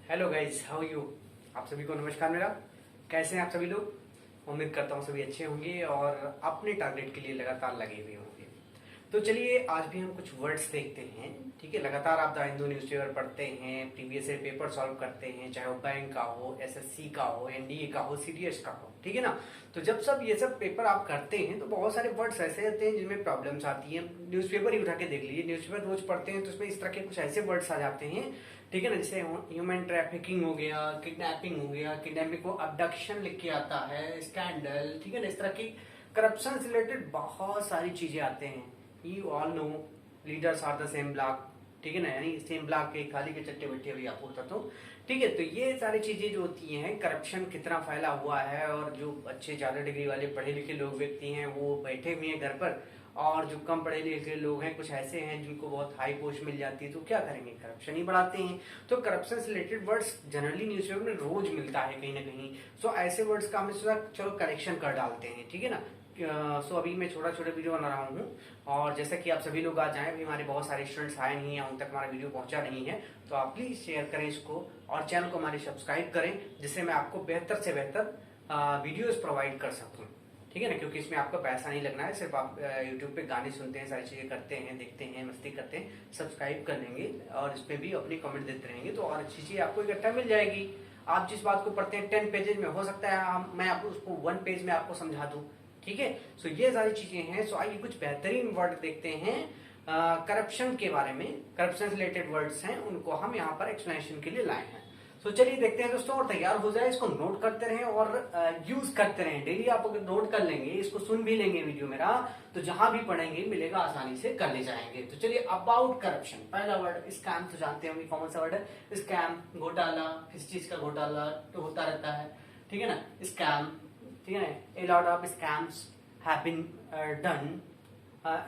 Hello guys, how you. आप सभी को नमस्कार। मेरा कैसे हैं आप सभी लोग। उम्मीद करता हूँ सभी अच्छे होंगे और अपने टारगेट के लिए लगातार लगे हुए होंगे। तो चलिए आज भी हम कुछ वर्ड्स देखते हैं। ठीक है, लगातार आप द हिंदू न्यूज़पेपर पढ़ते हैं, प्रीवियस ईयर पेपर सॉल्व करते हैं, चाहे वो बैंक का हो, एसएससी का हो, एनडीए का हो, सीडीएस का हो। ठीक है ना। तो जब सब ये सब पेपर आप करते हैं तो बहुत सारे वर्ड्स ऐसे आते हैं जिनमें प्रॉब्लम्स आती हैं। न्यूज़पेपर ही उठा के देख लीजिए, न्यूज़पेपर रोज पढ़ते हैं तो उसमें इस तरह के कुछ ऐसे वर्ड्स आ जाते हैं। ठीक है ना, जैसे ह्यूमन ट्रैफिकिंग हो गया, किडनैपिंग हो गया, किडनैपिंग को अबडक्शन लिख के आता है, स्कैंडल। ठीक है ना, इस तरह की करप्शन से रिलेटेड बहुत सारी चीजें आते हैं। You all know leaders are the same block. ठीक है ना, यानी सेम ब्लॉक के खाली के चट्टे बट्टे अभी आपको बताता हूँ। ठीक है, तो ये सारी चीजें जो होती हैं, करप्शन कितना फैला हुआ है और जो अच्छे ज्यादा डिग्री वाले पढ़े लिखे लोग व्यक्ति हैं वो बैठे हुए हैं घर पर, और जो कम पढ़े लिखे लोग हैं कुछ ऐसे हैं जिनको बहुत हाई पोस्ट मिल जाती है, तो क्या करेंगे, करप्शन ही बढ़ाते हैं। तो करप्शन से रिलेटेड वर्ड्स जनरली न्यूज़पेपर में रोज मिलता है कहीं ना कहीं। सो ऐसे वर्ड्स का हमें सोचा चलो करेक्शन कर डालते हैं। ठीक है ना। सो अभी मैं छोटा छोटा वीडियो बना रहा हूँ, और जैसा कि आप सभी लोग आ जाएं, अभी हमारे बहुत सारे स्टूडेंट्स आए नहीं हैं, उन तक हमारा वीडियो पहुंचा नहीं है, तो आप प्लीज शेयर करें इसको और चैनल को हमारे सब्सक्राइब करें, जिससे मैं आपको बेहतर से बेहतर वीडियोस प्रोवाइड कर सकूं। ठीक है ना, क्योंकि इसमें आपका पैसा नहीं लगना है, सिर्फ आप यूट्यूब पे गाने सुनते हैं, सारी चीजें करते हैं, देखते हैं, मस्ती करते हैं, सब्सक्राइब कर लेंगे और इसमें भी अपनी कमेंट देते रहेंगे तो और अच्छी चीज आपको इकट्ठा मिल जाएगी। आप जिस बात को पढ़ते हैं 10 पेजेज में, हो सकता है मैं आपको उसको 1 पेज में आपको समझा दूं। ठीक है, सो ये सारी चीजें हैं। सो आइए कुछ बेहतरीन वर्ड देखते हैं करप्शन के बारे में। करप्शन से रिलेटेड वर्ड्स हैं, उनको हम यहाँ पर एक्सप्लेनेशन के लिए लाए हैं। तो चलिए देखते हैं दोस्तों, और तैयार हो जाए, इसको नोट करते रहें और यूज करते रहें। डेली आप अगर नोट कर लेंगे, इसको सुन भी लेंगे वीडियो मेरा, तो जहां भी पढ़ेंगे मिलेगा आसानी से कर ले जाएंगे। तो चलिए, अबाउट करप्शन। पहला वर्ड स्कैम, तो जानते होंगे कौन सा वर्ड है, स्कैम, घोटाला। किस चीज का घोटाला तो होता रहता है। ठीक है ना, स्कैम। ठीक है ना, a lot of scams have been done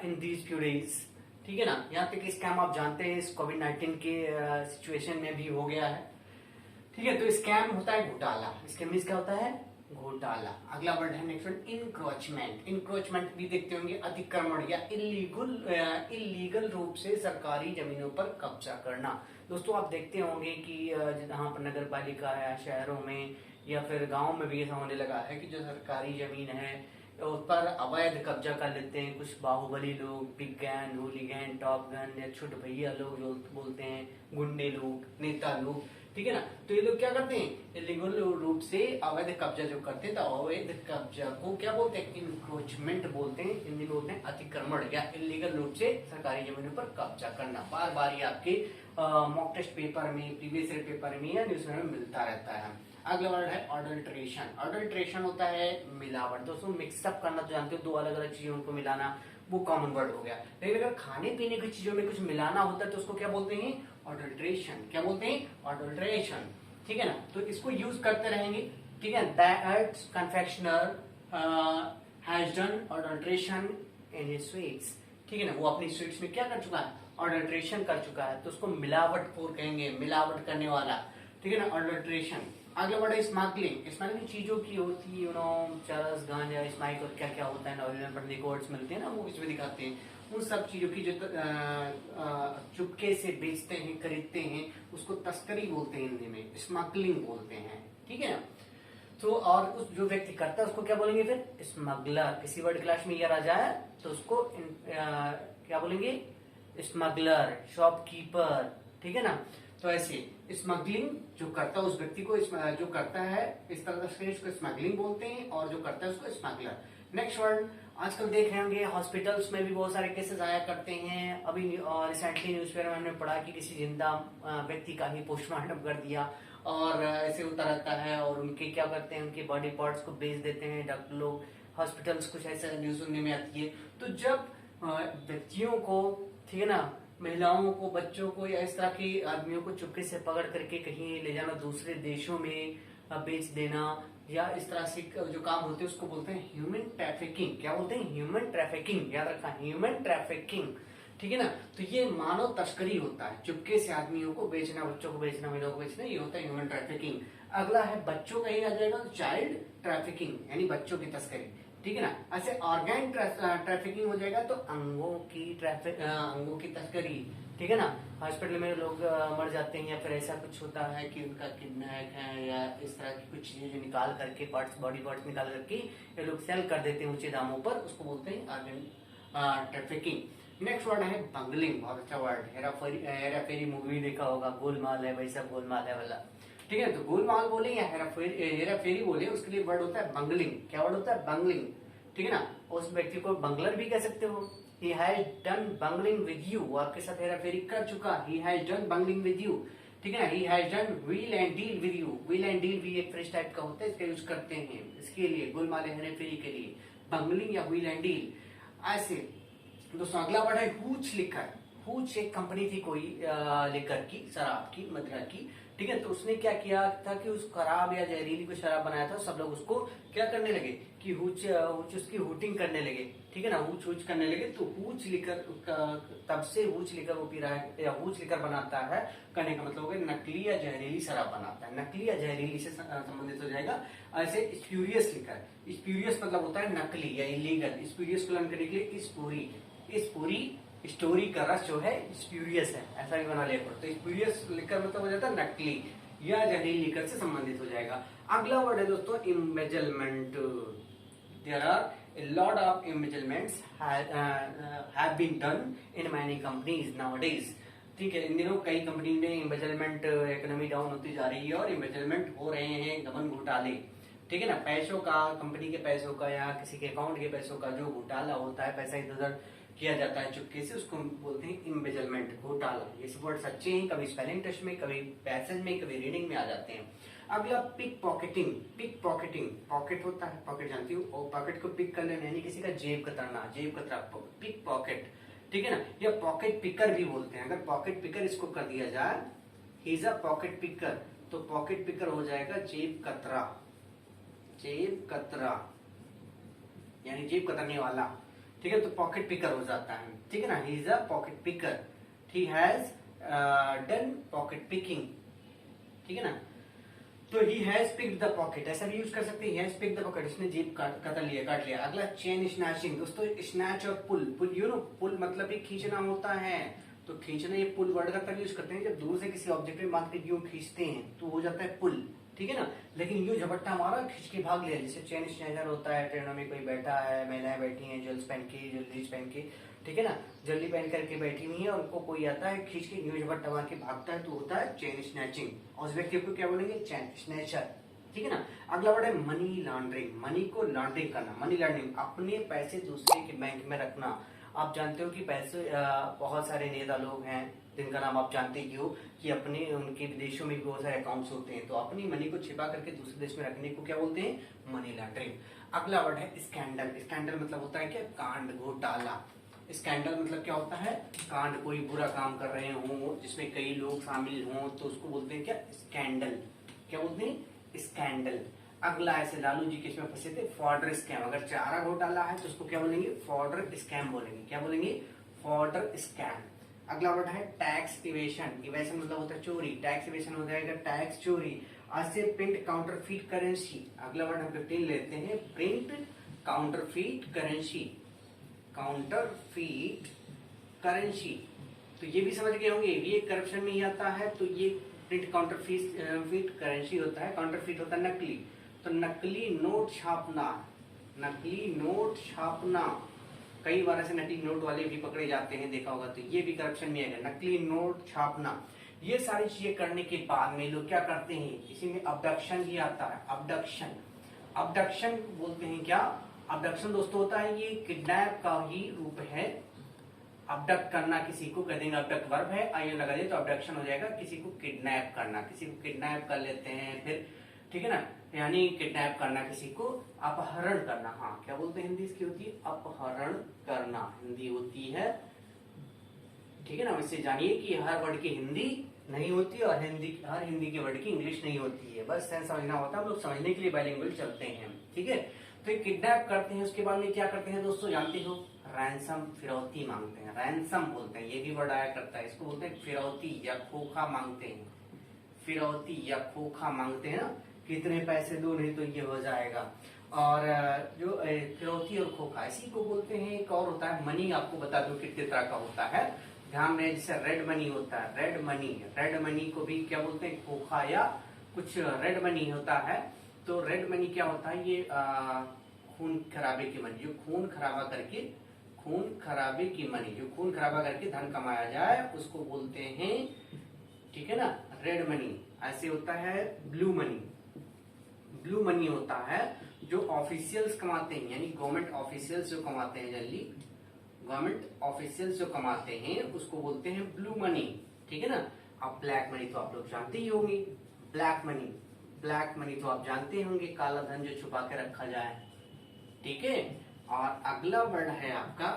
in these few days। ठीक है ना, यहाँ तक स्कैम आप जानते हैं इस कोविड-19 के सिचुएशन में भी हो गया है। ठीक है, तो स्कैम होता है घोटाला। स्कैम मींस क्या होता है, घोटाला। अगला वर्ड है नेक्स्ट वर्ड इंक्रोचमेंट। इंक्रोचमेंट भी देखते होंगे, अतिक्रमण या इलीगल रूप से सरकारी जमीनों पर कब्जा करना। दोस्तों आप देखते होंगे कि जहां पर नगर पालिका है, शहरों में या फिर गांव में भी ऐसा होने लगा है कि जो सरकारी जमीन है उस पर अवैध कब्जा कर लेते हैं कुछ बाहुबली लोग, बिग गैन, होलीगैन, टॉप गन या छोटे भैया लोग जो बोलते हैं, गुंडे लोग, नेता लोग। ठीक है ना, तो ये लोग क्या करते हैं, इलीगल रूप से अवैध कब्जा जो करते हैं, तो अवैध कब्जा को क्या बोलते हैं, इंक्रोचमेंट बोलते हैं। हिंदी में बोलते हैं अतिक्रमण या इलीगल रूप से सरकारी जमीनों पर कब्जा करना। बार बार ये आपके मॉक टेस्ट पेपर में, प्रीवियस ईयर पेपर में या न्यूज़पेपर में मिलता रहता है। अगला वर्ड है अडल्ट्रेशन। अडल्ट्रेशन होता है मिलावट। दोस्तों मिक्सअप करना, तो जानते हो, दो अलग अलग चीजों को मिलाना, वो कॉमन वर्ड हो गया। लेकिन अगर खाने पीने की चीजों में कुछ मिलाना होता है तो उसको क्या बोलते हैं, अडल्ट्रेशन। क्या बोलते हैं, अडल्ट्रेशन। ठीक है ना, तो इसको यूज करते रहेंगे। ठीक है, that confectioner has done adulteration in his sweets. ठीक है ना, वो अपनी स्वीट्स में क्या कर चुका है, अडल्ट्रेशन कर चुका है, तो उसको मिलावटखोर कहेंगे, मिलावट करने वाला। ठीक है ना, अडल्ट्रेशन। आगे बढ़े स्मगलिंग। स्मगलिंग चीजों की होती है, चरस, गांजा, स्माइक और क्या क्या होता है, नॉवल में पढ़ने को वर्ड्स मिलते हैं ना, मूवीज में दिखाते हैं। उन सब चीजों की जो चुपके से बेचते हैं, खरीदते हैं, उसको तस्करी बोलते हैं, हिंदी में स्मगलिंग बोलते हैं। ठीक है ना, तो और उस जो व्यक्ति करता है उसको क्या बोलेंगे फिर, स्मगलर। किसी वर्ड क्लास में ये आ जाए तो उसको क्या बोलेंगे, स्मगलर, शॉपकीपर। ठीक है ना, तो ऐसे स्मगलिंग जो करता है उस व्यक्ति को, जो करता है इस तरह से उसको स्मगलिंग बोलते हैं, और जो करता है उसको स्मगलर। नेक्स्ट वर्ड, आजकल देख रहे होंगे हॉस्पिटल्स में भी बहुत सारे केसेस आया करते हैं। अभी रिसेंटली न्यूज़पेपर में हमने पढ़ा कि किसी जिंदा व्यक्ति का ही पोस्टमार्टम कर दिया, और ऐसे होता रहता है, और उनके क्या करते हैं, उनके बॉडी पार्ट्स को बेच देते हैं डॉक्टर लोग, हॉस्पिटल्स, कुछ ऐसा न्यूज सुनने में आती है। तो जब व्यक्तियों को, ठीक है ना, महिलाओं को, बच्चों को या इस तरह के आदमियों को चुपके से पकड़ करके कहीं ले जाना, दूसरे देशों में बेच देना, या इस तरह से जो काम होते हैं उसको बोलते हैं ह्यूमन ट्रैफिकिंग। क्या बोलते हैं, ह्यूमन ट्रैफिकिंग। याद रखना, ह्यूमन ट्रैफिकिंग। ठीक है ना, तो ये मानव तस्करी होता है, चुपके से आदमियों को बेचना, बच्चों को बेचना, महिलाओं को बेचना, ये होता है ह्यूमन ट्रैफिकिंग। अगला है बच्चों का ही आ जाएगा, तो चाइल्ड ट्रैफिकिंग, यानी बच्चों की तस्करी। ठीक है ना, ऐसे ऑर्गेन ट्रैफिकिंग हो जाएगा तो अंगों की तस्करी, ठीक है ना। हॉस्पिटल में लोग मर जाते हैं या फिर ऐसा कुछ होता है कि उनका किडनैप है या इस तरह की कुछ चीजें जो निकाल करके पार्ट्स, बॉडी पार्ट्स निकाल करके ये लोग सेल कर देते हैं ऊंचे दामों पर, उसको बोलते हैं ऑर्गन ट्रैफिकिंग। नेक्स्ट वर्ड है बंगलिंग, बहुत अच्छा वर्ड। हेरा फेरी मूवी देखा होगा, गोलमाल है वैसा, गोलमाल है वाला, ठीक है। तो गोलमाल बोले या हेरा फेरी बोले, उसके लिए वर्ड होता है बंगलिंग। क्या वर्ड होता है? बंगलिंग, ठीक है ना। उस व्यक्ति को बंगलर भी कह सकते हो। He has done bungling with you, वो आपके साथ हेरा फेरी कर चुका। He has done bungling with you, ठीक है ना। He has done wheel and deal with you, wheel and deal भी एक फ्रेश टाइप का होता है, इसका यूज करते हैं इसके लिए, गोलमाल हेरा फेरी के लिए, बंगलिंग या wheel and deal ऐसे। दोस्तों अगला वर्ड है हूच लिकर। हूच एक कंपनी थी कोई लिकर की, शराब की, मदिरा की, ठीक है। तो उसने क्या किया था कि उस खराब या जहरीली कोई शराब बनाया था, सब लोग उसको क्या करने लगे कि हूच उसकी हूटिंग करने लगे, ठीक है ना, हूच हूच करने लगे। तो हूच लिकर, तब से हूच लिकर वो पी रहा है या हूच लिकर बनाता है, करने का मतलब है नकली या जहरीली शराब बनाता है, नकली या जहरीली से संबंधित हो जाएगा। ऐसे स्प्यूरियस लिकर, स्प्यूरियस मतलब होता है नकली या इलीगल, स्प्यूरियस को लर्न करने के लिए इस पूरी स्टोरी का रस जो है स्प्यूरियस है, ऐसा भी बना लिया करो। तो स्प्यूरियस लिकर मतलब हो जाता है नकली या जहरीली लिकर से संबंधित हो जाएगा। अगला वर्ड है दोस्तों embezzlement. There are a lot of embezzlements have been done in many companies nowadays, ठीक है। इन दिनों कई कंपनी में एम्बेजलमेंट, इकोनॉमी डाउन होती जा रही है और एम्बेजलमेंट हो रहे हैं, गबन घोटाले, ठीक है ना। पैसों का, कंपनी के पैसों का या किसी के अकाउंट के पैसों का जो घोटाला होता है, पैसा इधर उधर किया जाता है चुपके से, उसको बोलते हैं इम्बेजलमेंट, घोटाला। ये सब वर्ड सच्चे हैं, कभी स्पेलिंग टेस्ट में, कभी पैसेज में, कभी रीडिंग में आ जाते हैं। अगला pickpocketing. Pickpocketing, pocket होता है, पॉकेट जानती हूँ, और पॉकेट को पिक कर लेना यानी किसी का जेब कतरना, जेब कतरा, पिक पॉकेट, ठीक है ना। या पॉकेट पिकर भी बोलते हैं। अगर पॉकेट पिकर इसको कर दिया जाए, he is a pocket picker, तो पॉकेट पिकर हो जाएगा जेब कतरा, जेब कतरा यानी जेब कतरने वाला, ठीक है। तो पॉकेट पिकर हो जाता है, ठीक है ना। He is a pocket picker, he has done pocket picking, ठीक है ना। तो he has picked the pocket, ऐसा भी यूज कर सकते हैं, he has picked the pocket, इसने जेब कतर लिया, काट लिया। अगला चेन स्नैचिंग। दोस्तों स्नैच और पुल, पुल यू नो, पुल मतलब भी खींचना होता है, तो खींचना, ये पुल वर्ड का तब यूज करते हैं जब दूर से किसी ऑब्जेक्ट में बांध के यूं खींचते हैं तो हो जाता है पुल, ठीक है ना। लेकिन यूं झपट्टा मारा, खींच के भाग लिया, जैसे चेन स्नैचर होता है, ट्रेनों में कोई बैठा है, महिलाएं बैठी हैं ज्वेल्स पहन के, ज्वेलरीज पहन के, ठीक है ना, ज्वेलरी पहन करके बैठी हुई है और उनको कोई आता है खींच के यूं झपट्टा मार के भागता है, तो होता है चेन स्नैचिंग। और उस व्यक्ति को क्या बोलेंगे? चेन स्नैचर, ठीक है ना। अगला वर्ड है मनी लॉन्ड्रिंग। मनी को लॉन्ड्रिंग करना, मनी लॉन्ड्रिंग, अपने पैसे दूसरे के बैंक में रखना। आप जानते हो कि पैसे, बहुत सारे नेता लोग हैं जिनका नाम आप जानते ही हो कि अपने, उनके विदेशों में भी बहुत सारे अकाउंट्स होते हैं, तो अपनी मनी को छिपा करके दूसरे देश में रखने को क्या बोलते हैं? Money laundering. अगला वर्ड है स्कैंडल। स्कैंडल मतलब होता है क्या? कांड, घोटाला। स्कैंडल मतलब क्या होता है? कांड, कोई बुरा काम कर रहे हों जिसमें कई लोग शामिल हों, तो उसको बोलते हैं क्या? स्कैंडल। क्या बोलते हैं? स्कैंडल। अगला ऐसे लालू जी किसमें फंसे थे? Fodder scam. अगर चारा घोटाला है तो उसको क्या बोलेंगे? फॉर्डर स्कैम बोलेंगे। क्या बोलेंगे? Fodder scam. अगला वर्ड है टैक्स इवेशन। इवेशन मतलब होता है चोरी, टैक्स इवेशन हो जाएगा टैक्स चोरी। आज से प्रिंट काउंटरफीट करेंसी। अगला वर्ड हम 15 लेते हैं, print counterfeit currency. Counterfeit currency, तो ये भी समझ गए होंगे, ये करप्शन में ही आता है। तो ये प्रिंट काउंटरफीट करेंसी होता है, काउंटरफीट होता है नकली। तो नकली नोट छापना, नकली नोट छापना, कई बार ऐसे नकली नोट वाले भी पकड़े जाते हैं, देखा होगा, तो ये भी करप्शन में आएगा, नकली नोट छापना। ये सारी चीजें करने के बाद में लोग क्या करते हैं? इसी में अबडक्शन भी आता है। अबडक्शन, अबडक्शन बोलते हैं क्या? अबडक्शन दोस्तों होता है ये किडनैप का ही रूप है। अबडक्ट करना किसी को, कह देंगे अबडक्ट वर्ब है, आइए लगा दिए तो अबडक्शन हो जाएगा किसी को किडनैप करना, किसी को किडनैप कर लेते हैं फिर, ठीक है ना, यानी किडनैप करना, किसी को अपहरण करना। हाँ, क्या बोलते हैं हिंदी इसकी होती है? अपहरण करना हिंदी होती है, ठीक है ना। इससे जानिए कि हर वर्ड की हिंदी नहीं होती और हर हिंदी के वर्ड की इंग्लिश नहीं होती है, बस सेंस समझना होता है। हम लोग समझने के लिए बाइलिंगुअल चलते हैं, ठीक है। तो ये किडनैप करते हैं, उसके बाद में क्या करते हैं दोस्तों जानते हो? रैंसम, फिरौती मांगते हैं, रैंसम बोलते हैं, ये भी वर्ड आया करता है, इसको बोलते हैं फिरौती या खोखा मांगते हैं। फिरौती या खोखा मांगते हैं ना, कितने पैसे दो नहीं तो ये हो जाएगा। और जो फिरौती और खोखा, इसी को बोलते हैं। एक और होता है मनी, आपको बता दूं कितने तरह का होता है, ध्यान रहे, जैसे रेड मनी होता है, रेड मनी को भी क्या बोलते हैं, खोखा या कुछ रेड मनी होता है। तो रेड मनी क्या होता है, ये खून खराबे की मनी, जो खून खराबा करके जो खून खराबा करके धन कमाया जाए उसको बोलते हैं, ठीक है ना, रेड मनी। ऐसे होता है ब्लू मनी होता है जो ऑफिशियल्स कमाते हैं, यानी गवर्नमेंट ऑफिशियल्स जो कमाते हैं, जनरली गवर्नमेंट ऑफिशियल्स जो कमाते हैं उसको बोलते हैं ब्लू मनी, ठीक है ना। अब ब्लैक मनी तो आप लोग जानते ही होंगे, ब्लैक मनी तो आप जानते होंगे, काला धन जो छुपा के रखा जाए, ठीक है। और अगला वर्ड है आपका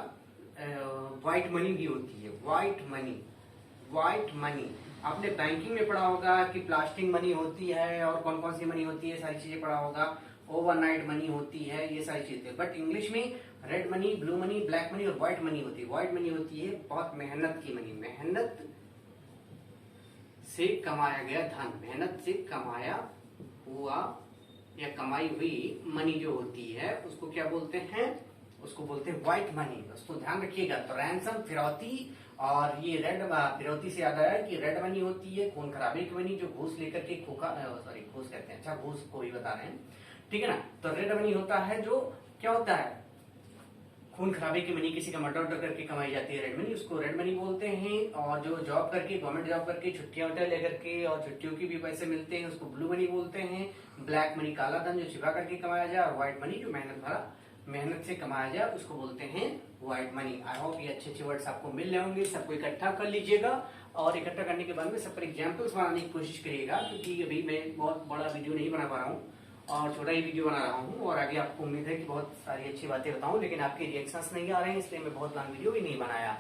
व्हाइट मनी भी होती है, व्हाइट मनी। आपने बैंकिंग में पढ़ा होगा कि प्लास्टिक मनी होती है और कौन कौन सी मनी होती है, सारी चीजें पढ़ा होगा, ओवरनाइट मनी होती है, ये सारी चीजें। बट इंग्लिश में red money, blue money, black money और व्हाइट मनी होती है। व्हाइट मनी होती है बहुत मेहनत की मनी, मेहनत से कमाया गया धन, मेहनत से कमाया हुआ या कमाई हुई मनी जो होती है उसको क्या बोलते हैं, उसको बोलते हैं व्हाइट मनी। उसको ध्यान रखिएगा। तो रैंसम, फिरौती, और ये फिरौती से याद आया कि रेड मनी होती है खून खराबे की मनी, जो घूस लेकर के घूस कहते हैं, अच्छा घूस को ही बता रहे हैं, ठीक है ना। तो रेड मनी होता है जो क्या होता है, खून खराबे की मनी, किसी का मर्डर करके कमाई जाती है रेड मनी, उसको रेड मनी बोलते हैं। और जो जॉब करके, गवर्नमेंट जॉब करके छुट्टियां लेकर के और छुट्टियों की भी पैसे मिलते हैं उसको ब्लू मनी बोलते हैं। ब्लैक मनी काला धन जो छिपा करके कमाया जाए, और व्हाइट मनी जो मेहनत से कमाया जाए उसको बोलते हैं व्हाइट मनी। आई होप ये अच्छे वर्ड्स आपको मिल रहे होंगे, सबको इकट्ठा कर लीजिएगा और इकट्ठा करने के बाद में सब पर एग्जाम्पल्स बनाने की कोशिश करिएगा, क्योंकि अभी मैं बहुत बड़ा वीडियो नहीं बना पा रहा हूँ और छोटा ही वीडियो बना रहा हूँ, और आगे आपको उम्मीद है कि बहुत सारी अच्छी बातें बताऊं, लेकिन आपके रिएक्शंस नहीं आ रहे हैं, इसलिए मैं बहुत लंबा वीडियो भी नहीं बनाया।